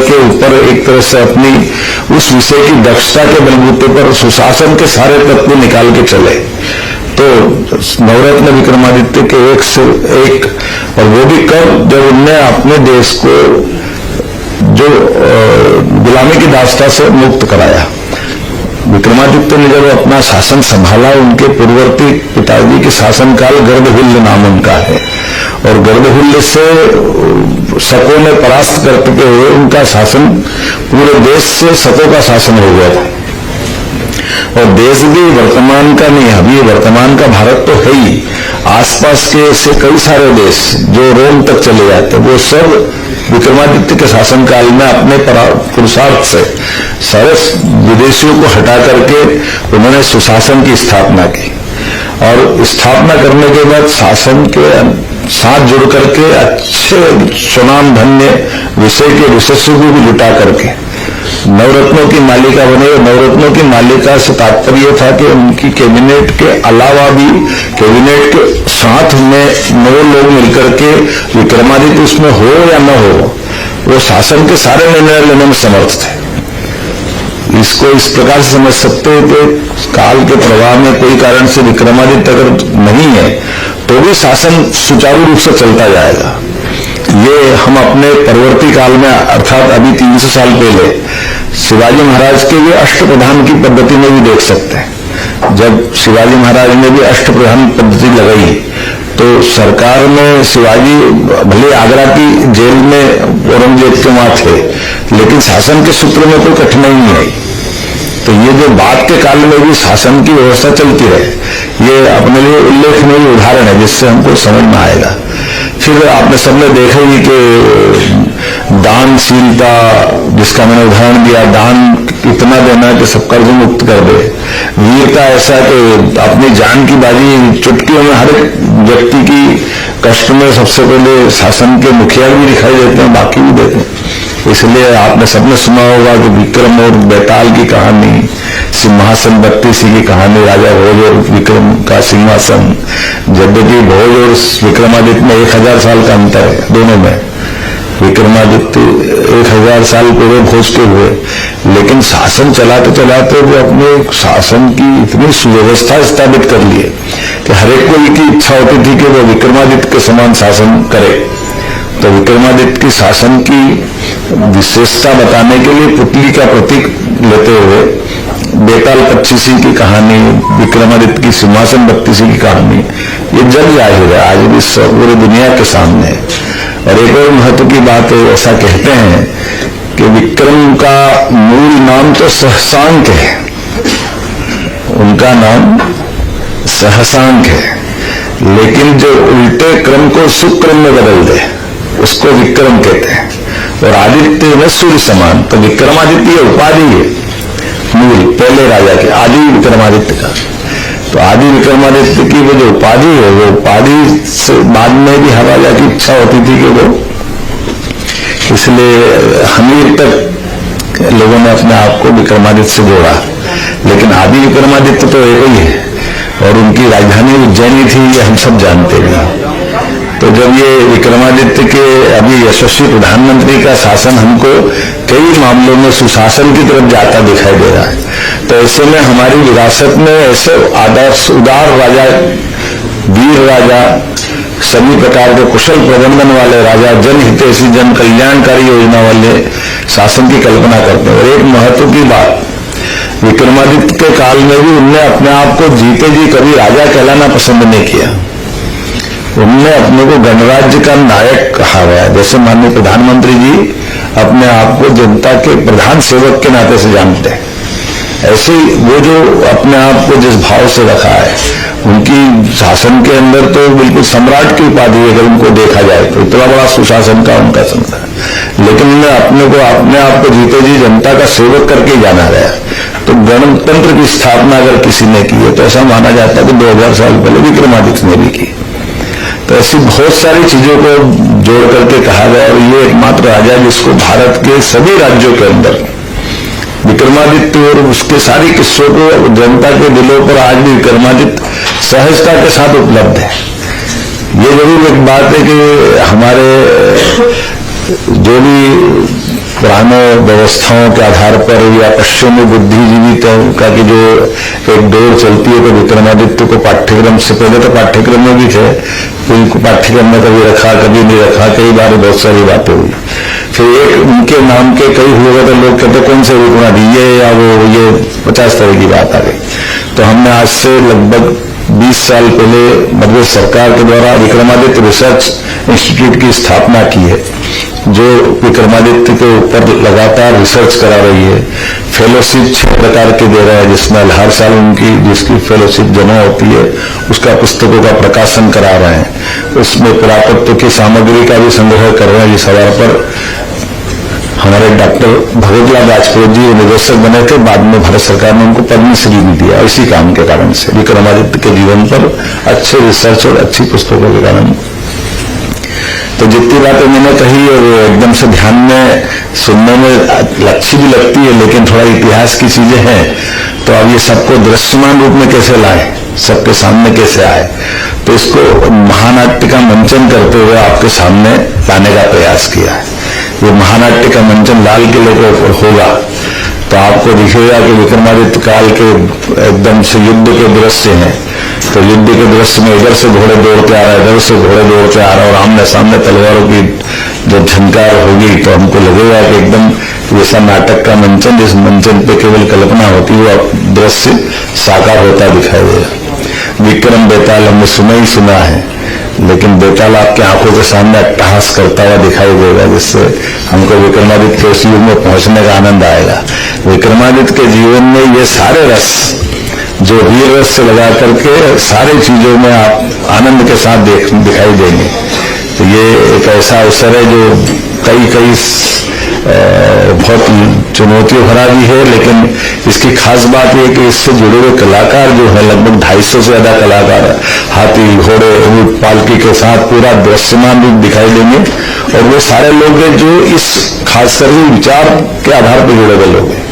के ऊपर एक तरह से अपनी उस विषय की दक्षता के बलबूते पर सुशासन के सारे तत्व निकाल के चले। तो नवरत्न विक्रमादित्य के एक से एक, और वो भी कब, जब उनने अपने देश को जो गुलामी की दास्ता से मुक्त कराया। विक्रमादित्य ने जब अपना शासन संभाला, उनके पूर्ववर्ती पिताजी के शासनकाल गर्दभुल्य नाम उनका है, और गर्दभुल्य से शकों ने परास्त करते हुए उनका शासन पूरे देश से शकों का शासन हो गया था। और देश भी वर्तमान का नहीं, अभी वर्तमान का भारत तो है ही, आसपास के ऐसे कई सारे देश जो रोम तक चले जाते, वो सब विक्रमादित्य के शासनकाल में अपने पुरुषार्थ से सारे विदेशियों को हटा करके उन्होंने सुशासन की स्थापना की। और स्थापना करने के बाद शासन के साथ जुड़ करके अच्छे सुनाम धन्य विषय के विशेषज्ञों को भी जुटा करके नवरत्नों की मालिका बने। नवरत्नों की मालिका से तात्पर्य था कि उनकी कैबिनेट के अलावा भी कैबिनेट के साथ में 9 लोग मिलकर के विक्रमादित्य उसमें हो या न हो, वो शासन के सारे निर्णय लेने में समर्थ थे। इसको इस प्रकार से समझ सकते हैं कि काल के प्रवाह में कोई कारण से विक्रमादित्य अगर नहीं है तो भी शासन सुचारू रूप से चलता जाएगा। ये हम अपने परवर्ती काल में, अर्थात अभी 300 साल पहले शिवाजी महाराज के भी अष्टप्रधान की पद्धति में भी देख सकते हैं। जब शिवाजी महाराज ने भी अष्टप्रधान पद्धति लगाई तो सरकार में शिवाजी भले आगरा की जेल में औरंगजेब के वहां थे, लेकिन शासन के सूत्र में कोई कठिनाई नहीं आई। तो ये जो बाद के काल में भी शासन की व्यवस्था चलती रहे, ये अपने लिए उल्लेखनीय उदाहरण है जिससे हमको समझ में आएगा। फिर आपने सबने देखा ही कि दानशीलता, जिसका मैंने उदाहरण दिया, दान इतना देना कि सब कर्ज मुक्त कर दे। वीरता ऐसा कि अपनी जान की बाजी चुटकियों में, हर व्यक्ति की कष्ट में सबसे पहले शासन के मुखिया भी दिखाई देते हैं, बाकी भी देते हैं। इसलिए आपने सबने सुना होगा कि विक्रम और बेताल की कहानी, सिंहासन बत्तीसी की कहानी, राजा भोज और विक्रम का सिंहासन। यद्यपि भोज और विक्रमादित्य में 1000 साल का अंतर है दोनों में। विक्रमादित्य 1000 साल पूर्व भोज के हुए, लेकिन शासन चलाते चलाते वो अपने शासन की इतनी सुव्यवस्था स्थापित कर लिए कि हर एक को की इच्छा होती थी कि वो विक्रमादित्य के समान शासन करे। तो विक्रमादित्य की शासन की विशेषता बताने के लिए पुतली का प्रतीक लेते हुए बेताल पच्चीसी की कहानी, विक्रमादित्य की सिंहासन बत्तीसी की कहानी, ये जग जाहिर है, आज भी पूरी दुनिया के सामने है। और एक और महत्व की बात है, ऐसा कहते हैं कि विक्रम का मूल नाम तो सहसांक है, उनका नाम सहसांक है, लेकिन जो उल्टे क्रम को सुक्रम में बदल दे उसको विक्रम कहते हैं। और आदित्य में सूर्य समान, तो विक्रमादित्य उपाधि है मूल पहले राजा के, आदि विक्रमादित्य का। तो आदि विक्रमादित्य की वो जो उपाधि है, वो उपाधि से बाद में भी हर राजा की इच्छा होती थी कि वो, इसलिए हमीर तक लोगों ने अपने आप को विक्रमादित्य से जोड़ा। लेकिन आदि विक्रमादित्य तो एक ही है, और उनकी राजधानी उज्जैनी थी, ये हम सब जानते हैं। तो जब ये विक्रमादित्य के अभी यशस्वी प्रधानमंत्री का शासन हमको कई मामलों में सुशासन की तरफ जाता दिखाई दे रहा है, तो ऐसे में हमारी विरासत में ऐसे आदर्श उदार राजा, वीर राजा, सभी प्रकार के कुशल प्रबंधन वाले राजा, जनहितैषी जन कल्याणकारी योजना वाले शासन की कल्पना करते हैं। और एक महत्व की बात, विक्रमादित्य के काल में भी उनने अपने आप को जीते जी कभी राजा कहलाना पसंद नहीं किया। उनने अपने को गणराज्य का नायक कहा गया। जैसे माननीय प्रधानमंत्री जी अपने आप को जनता के प्रधान सेवक के नाते से जानते हैं, ऐसे ही वो जो अपने आप को जिस भाव से रखा है, उनकी शासन के अंदर तो बिल्कुल सम्राट की उपाधि है। अगर उनको देखा जाए तो इतना बड़ा सुशासन का उनका संसार, लेकिन उन्हें अपने आप को जीते जी जनता का सेवक करके जाना गया। तो गणतंत्र की स्थापना अगर किसी ने की है तो ऐसा माना जाता है कि 2000 साल पहले विक्रमादित्य ने भी की। तो ऐसी बहुत सारी चीजों को जोड़ करके कहा गया, और ये एकमात्र राजा जिसको भारत के सभी राज्यों के अंदर विक्रमादित्य और उसके सारी किस्सों को जनता के दिलों पर आज भी विक्रमादित्य सहजता के साथ उपलब्ध है। ये जरूर एक बात है कि हमारे जो भी पुराने व्यवस्थाओं के आधार पर या पश्चिमी बुद्धिजीवी का की जो एक दौड़ चलती है, तो विक्रमादित्य को पाठ्यक्रम से पहले तो पाठ्यक्रम में भी थे, कोई पाठ्यक्रम में कभी रखा कभी नहीं रखा, कई बार बहुत सारी बातें हुई। फिर एक उनके नाम के कई हुए तो लोग कहते कौन से विक्रमादित्य, ये या वो, ये 50 तरह की बात आ गई। तो हमने आज से लगभग 20 साल पहले मध्य प्रदेश सरकार के द्वारा विक्रमादित्य रिसर्च इंस्टीट्यूट की स्थापना की है, जो विक्रमादित्य के ऊपर लगातार रिसर्च करा रही है। फेलोशिप 6 प्रकार के दे रहा है, जिसमें हर साल उनकी जिसकी फेलोशिप जमा होती है उसका पुस्तकों का प्रकाशन करा रहे हैं। उसमें पुरातत्व की सामग्री का भी संग्रह कर रहे हैं। इस आधार पर हमारे डॉक्टर भगतलाल राजपूत जी निदेशक बने थे, बाद में भारत सरकार ने उनको पद्मश्री भी दिया इसी काम के कारण से, विक्रमादित्य के जीवन पर अच्छे रिसर्च और अच्छी पुस्तकों के कारण। तो जितनी बातें मैंने कही और एकदम से ध्यान में सुनने में अच्छी भी लगती है, लेकिन थोड़ा इतिहास की चीजें हैं, तो अब ये सबको दृश्यमान रूप में कैसे लाए, सबके सामने कैसे आए, तो इसको महानाट्य का मंचन करते हुए आपके सामने लाने का प्रयास किया है। ये महानाट्य का मंचन लाल किले के ऊपर होगा तो आपको दिखेगा कि विक्रमादित्य काल के एकदम से युद्ध के दृश्य हैं। तो युद्ध के दृश्य में इधर से घोड़े दौड़ते आ रहा है, इधर से घोड़े दौड़ते आ रहा है, और आमने सामने तलवारों की जब झनकार होगी तो हमको लगेगा कि एकदम जैसा नाटक का मंचन, जिस मंचन पे केवल कल्पना होती है वो दृश्य साकार होता दिखाई देगा। विक्रम बेताल हमने सुना ही सुना है, लेकिन बेताल आपके आंखों के सामने अट्टहास करता हुआ दिखाई देगा, जिससे हमको विक्रमादित्य के उस युग में पहुंचने का आनंद आएगा। विक्रमादित्य के जीवन में ये सारे रस जो वीर रस से लगा करके सारी चीजों में आप आनंद के साथ दिखाई देंगे। तो ये एक ऐसा अवसर है जो कई बहुत चुनौतियों भरा भी है, लेकिन इसकी खास बात यह कि इससे जुड़े हुए कलाकार जो है लगभग 250 से ज्यादा कलाकार हाथी घोड़े ऊंट पालकी के साथ पूरा दृश्यमान रूप दिखाई देंगे। और वो सारे लोग हैं जो इस खासकर विचार के आधार पर जुड़े हुए लोग हैं।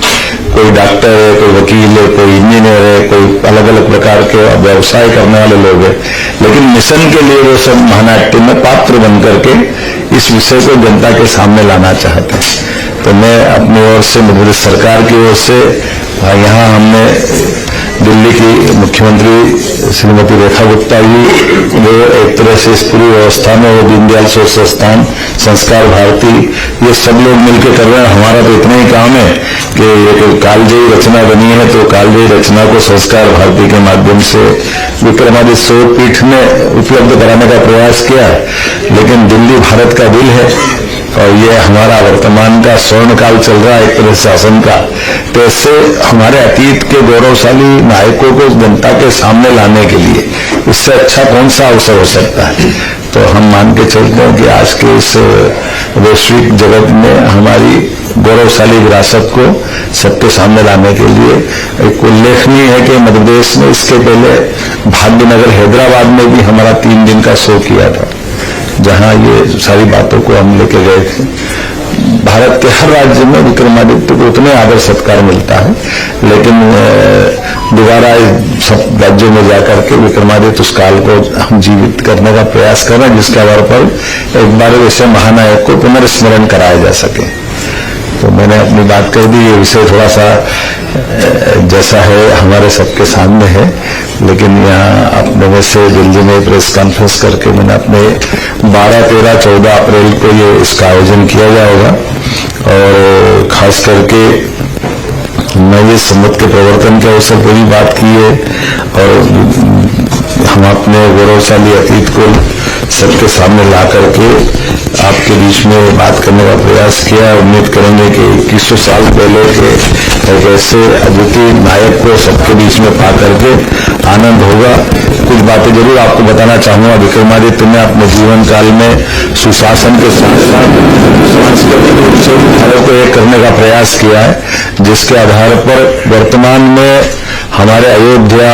कोई डॉक्टर है, कोई वकील है, कोई इंजीनियर है, कोई अलग अलग प्रकार के व्यवसाय करने वाले लोग हैं, लेकिन मिशन के लिए वो सब महानाट्य में पात्र बन करके इस विषय को जनता के सामने लाना चाहते हैं। तो मैं अपनी ओर से मध्य प्रदेश सरकार की ओर से यहाँ हमने दिल्ली की मुख्यमंत्री श्रीमती रेखा गुप्ता जी वो एक तरह से इस पूरी व्यवस्था में वो दीनदयाल शोध संस्थान, संस्कार भारती, ये सब लोग मिलकर कर रहे हैं। हमारा तो इतना ही काम है कि एक कालजयी रचना बनी है, तो कालजयी रचना को संस्कार भारती के माध्यम से विक्रमादित्य शोध पीठ ने उपलब्ध कराने का प्रयास किया है। लेकिन दिल्ली भारत का दिल है और ये हमारा वर्तमान का स्वर्ण काल चल रहा है एक तरह शासन का, तो इससे हमारे अतीत के गौरवशाली नायकों को जनता के सामने लाने के लिए इससे अच्छा कौन सा अवसर हो सकता है। तो हम मान के चलते हैं कि आज के इस वैश्विक जगत में हमारी गौरवशाली विरासत को सबके सामने लाने के लिए एक उल्लेखनीय है कि मध्य प्रदेश में इसके पहले भाग्यनगर हैदराबाद में भी हमारा 3 दिन का शो किया था, जहां ये सारी बातों को हम लेके गए थे। भारत के हर राज्य में विक्रमादित्य को उतने आदर सत्कार मिलता है, लेकिन दोबारा सब राज्यों में जाकर के विक्रमादित्य उस काल को हम जीवित करने का प्रयास कर रहे हैं, जिसके आधार पर एक बार वैसे महानायक को पुनर्स्मरण कराया जा सके। तो मैंने अपनी बात कर दी। ये विषय थोड़ा सा जैसा है हमारे सबके सामने है, लेकिन यहाँ अपने में से दिल्ली में प्रेस कॉन्फ्रेंस करके मैंने अपने 12, 13, 14 अप्रैल को ये इसका आयोजन किया जाएगा। और खास करके मैं ये सम्मत के प्रवर्तन के अवसर पर भी बात की है और हम अपने गौरवशाली अतीत को सबके सामने ला करके आपके बीच में बात करने का प्रयास किया। उम्मीद करेंगे कि 2100 साल पहले के एक ऐसे अद्वितीय नायक को सबके बीच में पा करके आनंद होगा। कुछ बातें जरूर आपको बताना चाहूंगा। विक्रमादित्य ने अपने जीवन काल में सुशासन के साथ साथ भारत को एक करने का प्रयास किया है, जिसके आधार पर वर्तमान में हमारे अयोध्या,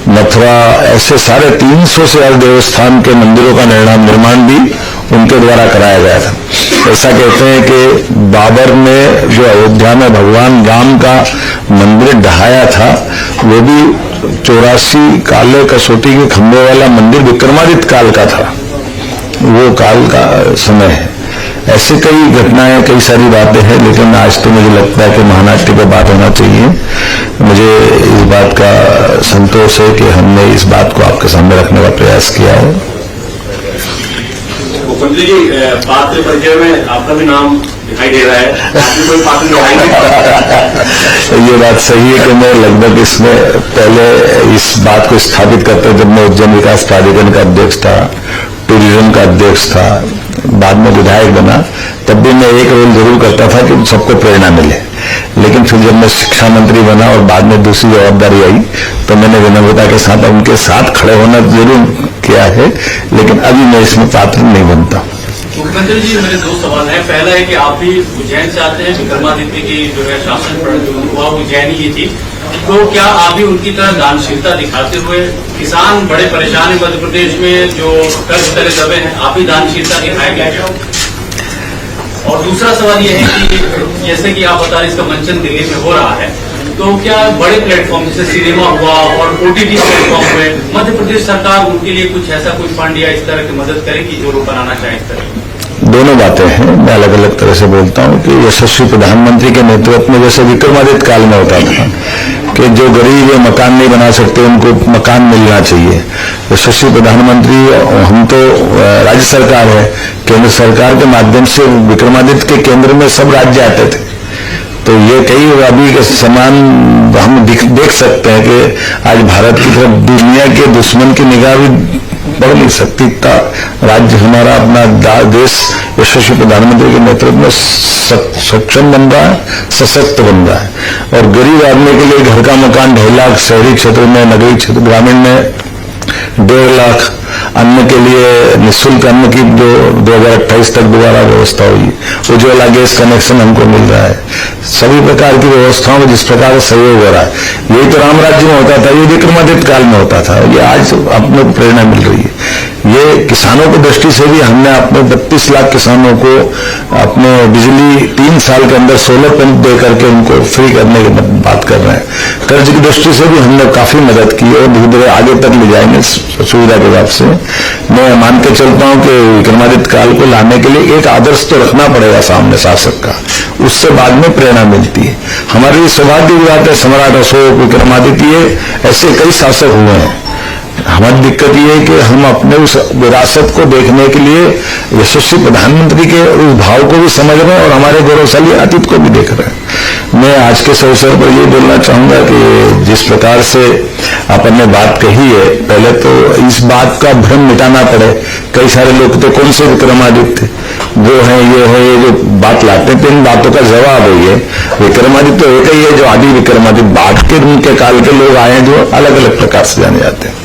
मथुरा ऐसे 350 से ज्यादा देवस्थान के मंदिरों का निर्माण भी उनके द्वारा कराया गया था। ऐसा कहते हैं कि बाबर ने जो अयोध्या में भगवान राम का मंदिर ढहाया था, वो भी 84 काले कसौटी के खंभे वाला मंदिर विक्रमादित्य काल का था। वो काल का समय है। ऐसे कई घटनाएं, कई सारी बातें हैं, लेकिन आज तो मुझे लगता है कि महानाट्य पर बात होना चाहिए। मुझे इस बात का संतोष है कि हमने इस बात को आपके सामने रखने का प्रयास किया है। मुख्यमंत्री जी, पात्र परिचय में आपका भी नाम दिखाई दे रहा है, आपकी कोई पात्र दिखाई नहीं। ये बात सही है कि मैं लगभग इसमें पहले इस बात को स्थापित करता जब मैं उज्जैन विकास प्राधिकरण का अध्यक्ष था, टूरिज्म का अध्यक्ष था, बाद में विधायक बना, तब भी मैं एक रोल जरूर करता था कि सबको प्रेरणा मिले। लेकिन फिर जब मैं शिक्षा मंत्री बना और बाद में दूसरी जवाबदारी आई, तो मैंने विनम्रता के साथ उनके साथ खड़े होना जरूर किया है, लेकिन अभी मैं इसमें पात्र नहीं बनता। मुख्यमंत्री जी, मेरे दो सवाल हैं। पहला है कि आप भी उज्जैन से आते हैं, विक्रमादित्य की जो है शासन हुआ उज्जैन ही थी, तो क्या आप भी उनकी तरह दानशीलता दिखाते हुए, किसान बड़े परेशान है मध्य प्रदेश में जो कर्ज तले दबे हैं, आप भी दानशीलता दिखाएंगे? और दूसरा सवाल यह है कि जैसे कि आप बता रहे इसका मंचन दिल्ली में हो रहा है, तो क्या बड़े प्लेटफॉर्म जैसे सिनेमा हुआ और ओटीटी प्लेटफॉर्म हुए, मध्य प्रदेश सरकार उनके लिए कुछ ऐसा कोई फंड या इस तरह की मदद करेगी जो लोग बनाना चाहें इस तरह? दोनों बातें हैं, मैं अलग अलग तरह से बोलता हूं कि यशस्वी प्रधानमंत्री के नेतृत्व में जैसे विक्रमादित्य काल में होता था कि जो गरीब या मकान नहीं बना सकते उनको मकान मिलना चाहिए। यशस्वी प्रधानमंत्री, हम तो राज्य सरकार है, केंद्र सरकार के माध्यम से विक्रमादित्य के केंद्र में सब राज्य आते थे, तो ये कई अभी के समान हम देख सकते हैं कि आज भारत की तरफ दुनिया के दुश्मन की निगाह भी बढ़ नहीं सकती। इतना राज्य हमारा अपना देश यशस्वी प्रधानमंत्री के नेतृत्व में सक्षम बन रहा है, सशक्त बन रहा है, और गरीब आदमी के लिए घर का मकान 2.5 लाख, शहरी क्षेत्र में, नगरीय क्षेत्र, ग्रामीण में 1.5 लाख, अन्न के लिए निःशुल्क अन्न की जो 2028 तक दोबारा व्यवस्था हुई, उज्ज्वला गैस कनेक्शन हमको मिल रहा है, सभी प्रकार की व्यवस्थाओं में जिस प्रकार से सहयोग हो रहा है, यही तो राम राज्य में होता था, ये विक्रमादित्य काल में होता था, ये आज अपने को प्रेरणा मिल रही है। ये किसानों की दृष्टि से भी हमने अपने 32 लाख किसानों को अपने बिजली 3 साल के अंदर सोलर पंप दे करके उनको फ्री करने की बात कर रहे हैं। कर्ज की दृष्टि से भी हमने काफी मदद की और धीरे धीरे आगे तक ले जाएंगे सुविधा के हिसाब से। मैं मान के चलता हूं कि विक्रमादित्य काल को लाने के लिए एक आदर्श तो रखना पड़ेगा सामने शासक का, उससे बाद में प्रेरणा मिलती है। हमारे लिए सौभाग्य की बात है, सम्राट अशोक, विक्रमादित्य, ऐसे कई शासक हुए हैं। हमारी दिक्कत ये है कि हम अपने उस विरासत को देखने के लिए यशस्वी प्रधानमंत्री के उस भाव को भी समझ रहे हैं और हमारे गौरवशाली अतीत को भी देख रहे हैं। मैं आज के अवसर पर ये बोलना चाहूंगा कि जिस प्रकार से आपने बात कही है, पहले तो इस बात का भ्रम मिटाना पड़े। कई सारे लोग तो कौन से विक्रमादित्य जो है, ये जो बात लाते हैं, तो इन बातों का जवाब है ये विक्रमादित्य तो एक ही है जो आदि विक्रमादित्य, बाद के उनके काल के लोग आए हैं जो अलग अलग प्रकार से जाने जाते हैं।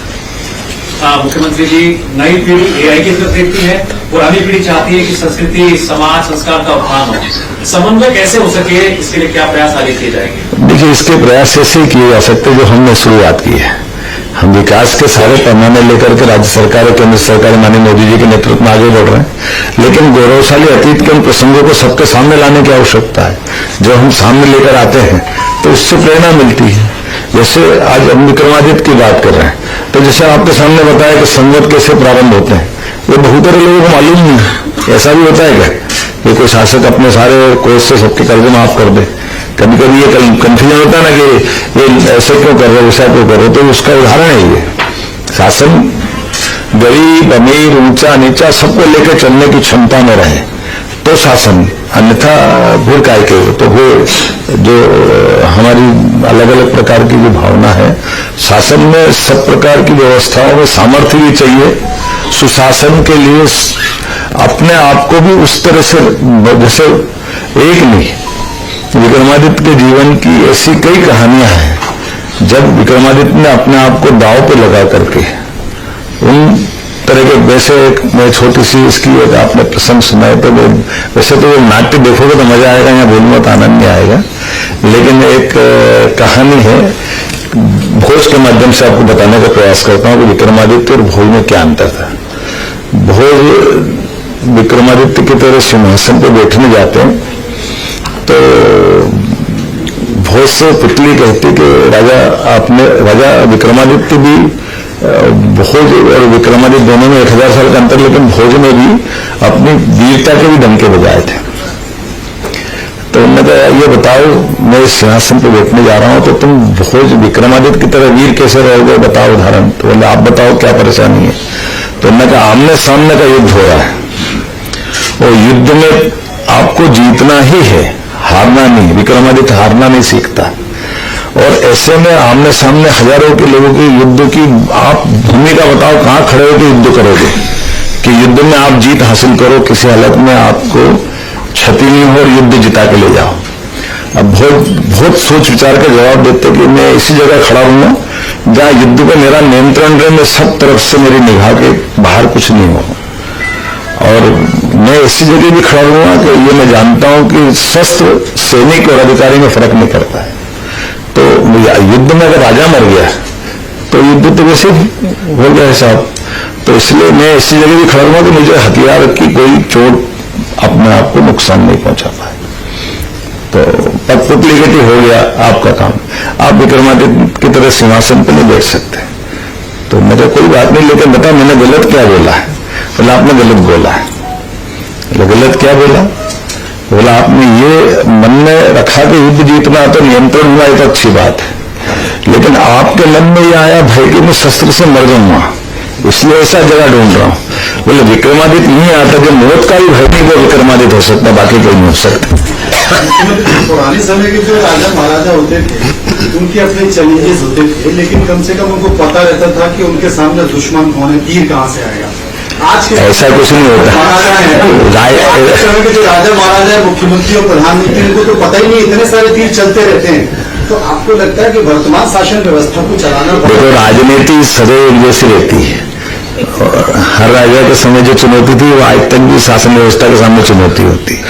मुख्यमंत्री जी, नई पीढ़ी एआई की तरफ देखती है, पुरानी पीढ़ी चाहती है कि संस्कृति, समाज, संस्कार का उत्थान हो। समन्वय कैसे हो सके, इसके लिए क्या प्रयास आगे किए जाएंगे? देखिए, इसके प्रयास ऐसे किए जा सकते जो हमने शुरुआत की है। हम विकास के सारे पैमाने लेकर के राज्य सरकार और केंद्र सरकार माननीय मोदी जी के नेतृत्व में आगे बढ़ रहे हैं, लेकिन गौरवशाली अतीत के उन प्रसंगों को सबके सामने लाने की आवश्यकता है। जब हम सामने लेकर आते हैं तो उससे प्रेरणा मिलती है। जैसे आज हम विक्रमादित्य की बात कर रहे हैं, तो जैसे आपके सामने बताया कि संवत कैसे प्रारंभ होते हैं, ये बहुत सारे लोगों को मालूम नहीं है। ऐसा भी होता है क्या कि कोई शासक अपने सारे कोष से सबके कर्ज माफ कर दे? कभी कभी ये कंफ्यूजन होता है ना कि ये ऐसे क्यों कर रहे, वैसा क्यों कर रहे, तो उसका उदाहरण है ये। शासन गरीब अमीर, ऊंचा नीचा सबको लेकर चलने की क्षमता में रहे तो शासन, अन्यथा फिर काय के। तो वो जो हमारी अलग अलग प्रकार की जो भावना है, शासन में सब प्रकार की व्यवस्थाओं में सामर्थ्य भी चाहिए। सुशासन के लिए अपने आप को भी उस तरह से, जैसे एक नहीं, विक्रमादित्य के जीवन की ऐसी कई कहानियां हैं जब विक्रमादित्य ने अपने आप को दांव पे लगा करके उन तरह के, वैसे मैं छोटी सी इसकी एक आपने प्रसंग सुनाए तो वैसे तो नाट्य देखोगे तो मजा आएगा, यहाँ बोलने में तो आनंद नहीं आएगा, लेकिन एक कहानी है, भोज के माध्यम से आपको बताने का प्रयास करता हूँ कि विक्रमादित्य और भोज में क्या अंतर था। भोज विक्रमादित्य की तरह सिंहासन पे बैठने जाते हैं तो भोज से पुतली कहती कि राजा विक्रमादित्य भी भोज और विक्रमादित्य दोनों में 1000 साल का अंतर, लेकिन भोज में भी अपनी वीरता के भी डंके बजाए थे। तो उन्होंने कहा ये बताओ, मैं इस सिंहासन पर बैठने जा रहा हूं तो तुम भोज विक्रमादित्य की तरह वीर कैसे रहोगे, बताओ उदाहरण। तो बोले आप बताओ क्या परेशानी है। तो उन्होंने कहा आमने सामने का युद्ध हो रहा है और युद्ध में आपको जीतना ही है, हारना नहीं। विक्रमादित्य हारना नहीं सीखता और ऐसे में आमने सामने हजारों के लोगों के युद्ध की आप भूमिका बताओ, कहां खड़े होकर युद्ध करोगे कि युद्ध में आप जीत हासिल करो, किसी हालत में आपको क्षति नहीं हो और युद्ध जिता के ले जाओ। अब बहुत सोच विचार के जवाब देते कि मैं इसी जगह खड़ा हूं जहां युद्ध पे मेरा नियंत्रण रहे, मैं सब तरफ से मेरी निगाह के बाहर कुछ नहीं हो और मैं इसी जगह भी खड़ा रहूंगा कि ये मैं जानता हूं कि शस्त्र सैनिक और अधिकारी में फर्क नहीं करता है। तो युद्ध में अगर राजा मर गया तो युद्ध तो वैसे हो गया है साहब। तो इसलिए मैं इसी जगह भी खड़ा रहूंगा कि मुझे हथियार की कोई चोट अपने आप को नुकसान नहीं पहुंचा पाए। तो पटपुतली हो गया आपका काम, आप विक्रमादित्य की तरह सिंहासन पर नहीं बैठ सकते। तो मेरे कोई बात नहीं, लेकिन बता मैंने गलत क्या बोला है। बोला आपने गलत बोला है। गलत क्या बोला? बोला आपने ये मन में रखा कि युद्ध जीतना तो नियंत्रण हुआ, ये तो अच्छी बात है, लेकिन आपके मन में ये आया भय कि मैं शस्त्र से मर जाऊंगा, इसलिए ऐसा जगह ढूंढ रहा हूं। बोले विक्रमादित्य नहीं आता, जो मौत का भी भय नहीं वो विक्रमादित्य हो सकता, बाकी कोई नहीं हो सकता। पुराने समय के जो राजा महाराजा होते थे उनके अपने चैलेंजेस होते थे, लेकिन कम से कम उनको पता रहता था कि उनके सामने दुश्मन कौन है, तीर कहां से आएगा। आज के ऐसा कुछ नहीं होता। के जो राजा महाराजा है, मुख्यमंत्री और प्रधानमंत्री, उनको तो पता ही नहीं, इतने सारे तीर चलते रहते हैं। तो आपको लगता है कि वर्तमान शासन व्यवस्था को चलाना, देखो राजनीति सदैव एक जैसी रहती है। हर राजा के समय जो चुनौती थी वो आज तक भी शासन व्यवस्था के सामने चुनौती होती है।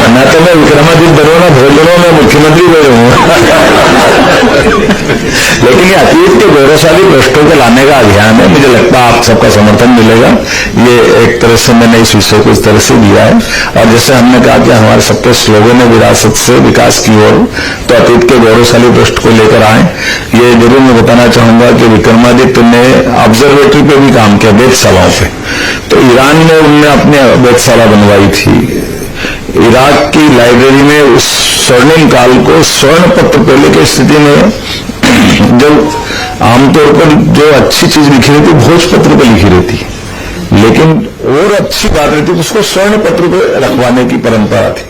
मैं तो मैं विक्रमादित्य बनूं ना भोज बनूं, मैं मुख्यमंत्री बनूं। लेकिन ये अतीत के गौरवशाली प्रश्नों को लाने का अभियान है, मुझे लगता है आप सबका समर्थन मिलेगा। ये एक तरह से मैंने इस विषय को इस तरह से दिया है और जैसे हमने कहा कि हमारे सबके स्लोगन है विरासत से विकास की ओर, तो अतीत के गौरवशाली प्रश्न को लेकर आए। ये जरूर मैं बताना चाहूंगा कि विक्रमादित्य ने ऑब्जर्वेटरी पे भी काम किया, वेधशालाओं पे। तो ईरान में उनने अपनी वेधशाला बनवाई थी। इराक की लाइब्रेरी में उस स्वर्णिम काल को स्वर्ण पत्र पहले की स्थिति में जब आमतौर पर जो अच्छी चीज लिखी रहती भोजपत्र पर लिखी रहती, लेकिन और अच्छी बात रहती तो उसको स्वर्ण पत्र पर रखवाने की परंपरा थी।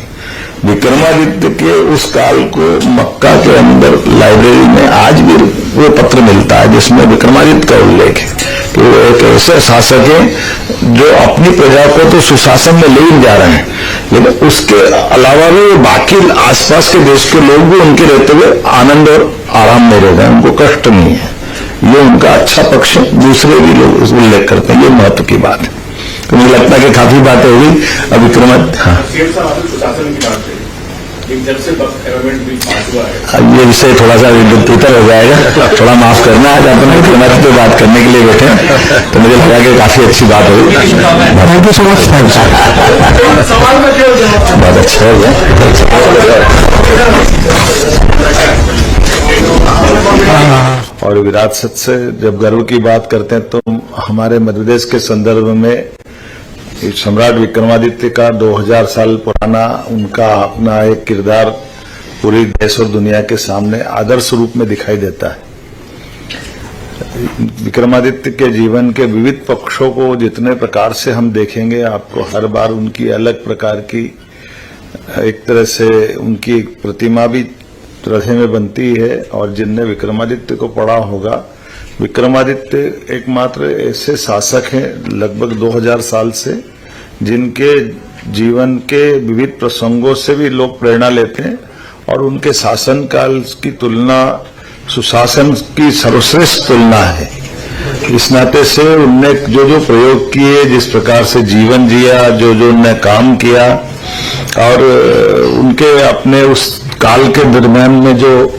विक्रमादित्य के उस काल को मक्का के अंदर लाइब्रेरी में आज भी वो पत्र मिलता है जिसमें विक्रमादित्य का उल्लेख है कि वो एक ऐसे शासक है जो अपनी प्रजा को तो सुशासन में ले ही जा रहे हैं, लेकिन उसके अलावा भी बाकी आसपास के देश के लोग भी उनके रहते हुए आनंद और आराम में रह रहे हैं, उनको कष्ट नहीं है। ये उनका अच्छा पक्ष दूसरे भी लोग उल्लेख करते हैं, ये महत्व की बात है। तो मुझे लगता है कि काफी बातें हुई। अब ये विषय थोड़ा सा विद्युतर हो जाएगा, थोड़ा माफ करना। आज अपन विक्रमादित्य पे बात करने के लिए बैठे हैं तो मुझे लगा कि काफी अच्छी बात हुई। Thank you so much. बहुत अच्छा हो गया। और विरासत से जब गर्व की बात करते हैं तो हमारे मध्य प्रदेश के संदर्भ में सम्राट विक्रमादित्य का 2000 साल पुराना उनका अपना एक किरदार पूरी देश और दुनिया के सामने आदर्श रूप में दिखाई देता है। विक्रमादित्य के जीवन के विविध पक्षों को जितने प्रकार से हम देखेंगे, आपको हर बार उनकी अलग प्रकार की एक तरह से उनकी एक प्रतिमा भी हृदय में बनती है। और जिनने विक्रमादित्य को पढ़ा होगा, विक्रमादित्य एकमात्र ऐसे शासक हैं लगभग 2000 साल से जिनके जीवन के विविध प्रसंगों से भी लोग प्रेरणा लेते हैं और उनके शासन काल की तुलना सुशासन की सर्वश्रेष्ठ तुलना है। इस नाते से उनने जो जो प्रयोग किए, जिस प्रकार से जीवन जिया, जो जो उनने काम किया और उनके अपने उस काल के दरम्यान में जो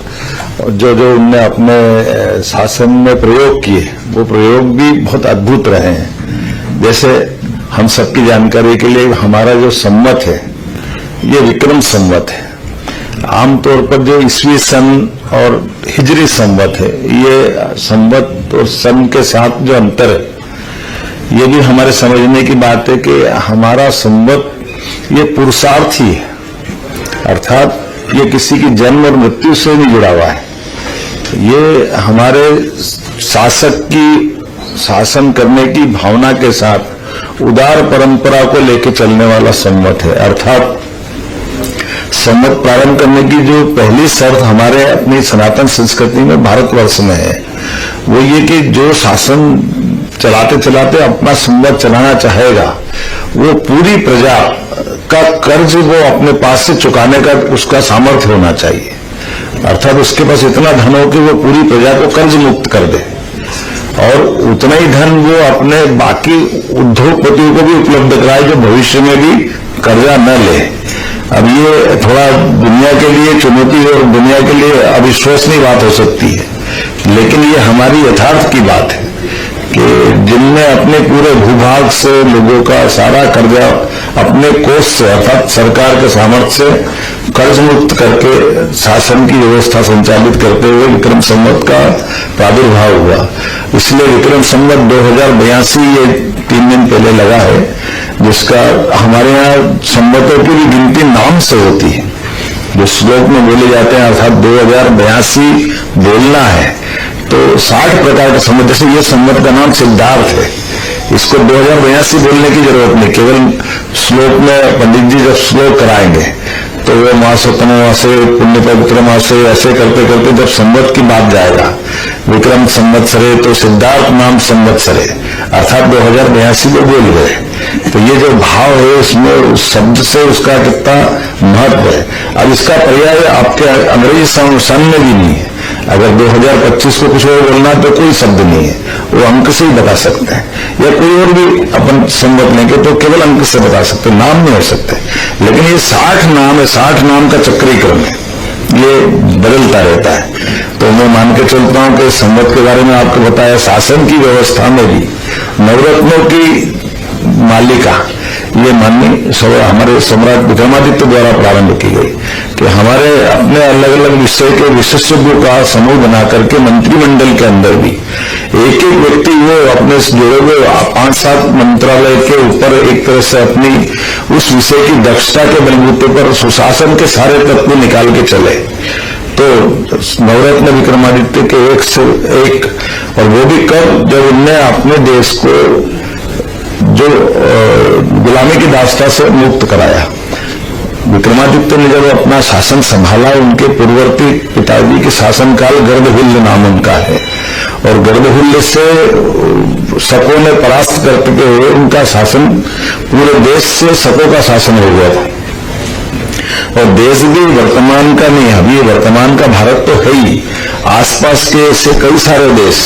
उनने अपने शासन में प्रयोग किए, वो प्रयोग भी बहुत अद्भुत रहे हैं। जैसे हम सबकी जानकारी के लिए हमारा जो संवत है ये विक्रम संवत है आमतौर पर जो ईस्वी सन और हिजरी संवत है, ये संवत और सन के साथ जो अंतर है, ये भी हमारे समझने की बात है कि हमारा संवत ये पुरुषार्थी है, अर्थात ये किसी की जन्म और मृत्यु से नहीं जुड़ा हुआ है। ये हमारे शासक की शासन करने की भावना के साथ उदार परंपरा को लेकर चलने वाला संवत है। अर्थात संवत प्रारंभ करने की जो पहली शर्त हमारे अपनी सनातन संस्कृति में भारतवर्ष में है, वो ये कि जो शासन चलाते चलाते अपना संवत चलाना चाहेगा, वो पूरी प्रजा का कर्ज वो अपने पास से चुकाने का उसका सामर्थ्य होना चाहिए। अर्थात उसके पास इतना धन हो कि वो पूरी प्रजा को कर्ज मुक्त कर दे, और उतना ही धन वो अपने बाकी उद्योगपतियों को भी उपलब्ध कराए जो भविष्य में भी कर्जा न ले। अब ये थोड़ा दुनिया के लिए चुनौती और दुनिया के लिए अविश्वसनीय बात हो सकती है, लेकिन ये हमारी यथार्थ की बात है कि जिनने अपने पूरे भूभाग से लोगों का सारा कर्जा अपने कोष से अर्थात सरकार के सामर्थ्य से कर्ज मुक्त करके शासन की व्यवस्था संचालित करते हुए विक्रम संवत का प्रादुर्भाव हुआ। इसलिए विक्रम संवत 2082 ये 3 दिन पहले लगा है, जिसका हमारे यहाँ संवतों की भी गिनती नाम से होती है। जो श्लोक में बोले जाते हैं, अर्थात 2082 बोलना है तो 60 प्रकार के संवत, जैसे ये संवत का नाम सिद्धार्थ है, इसको 2082 बोलने की जरूरत नहीं। केवल श्लोक में पंडित जी जब श्लोक कराएंगे तो वो मासोत्तम मासे पुण्य पवित्र मासे ऐसे करते करते जब संवत की बात जाएगा, विक्रम संवत्सरे तो सिद्धार्थ नाम संवत्सरे, अर्थात 2082 में बोल गए। तो ये जो भाव है इसमें उस शब्द से उसका कितना महत्व है। अब इसका पर्याय आपके अंग्रेजी सन में भी नहीं है। अगर 2025 को कुछ और बोलना तो कोई शब्द नहीं है, वो अंक से ही बता सकते हैं, या कोई और भी अपन संवत लेंगे तो केवल अंक से बता सकते, नाम नहीं हो सकते। लेकिन ये 60 नाम है, 60 नाम का चक्रीक्रम है, ये बदलता रहता है। तो मैं मान के चलता हूं कि संवत के बारे में आपको बताया, शासन की व्यवस्था में भी नवरत्नों की मालिका ये माननीय हमारे सम्राट विक्रमादित्य द्वारा प्रारंभ की गई कि हमारे अपने अलग अलग विषय के विशेषज्ञों का समूह बना करके मंत्रिमंडल के अंदर भी एक एक व्यक्ति वो अपने जुड़े हुए 5-7 मंत्रालय के ऊपर एक तरह से अपनी उस विषय की दक्षता के बलबूते पर सुशासन के सारे तत्व निकाल के चले। तो नवरत्न विक्रमादित्य के एक से एक, और वो भी कब, जब उनने अपने देश को जो गुलामी की दास्ता से मुक्त कराया। विक्रमादित्य ने जब अपना शासन संभाला, उनके पूर्ववर्ती पिताजी के शासनकाल गर्दहुल्य नाम उनका है, और गर्दहुल्य से शकों ने परास्त करते हुए उनका शासन पूरे देश से शकों का शासन हो गया था। और देश भी वर्तमान का नहीं, अभी वर्तमान का भारत तो है ही, आसपास के ऐसे कई सारे देश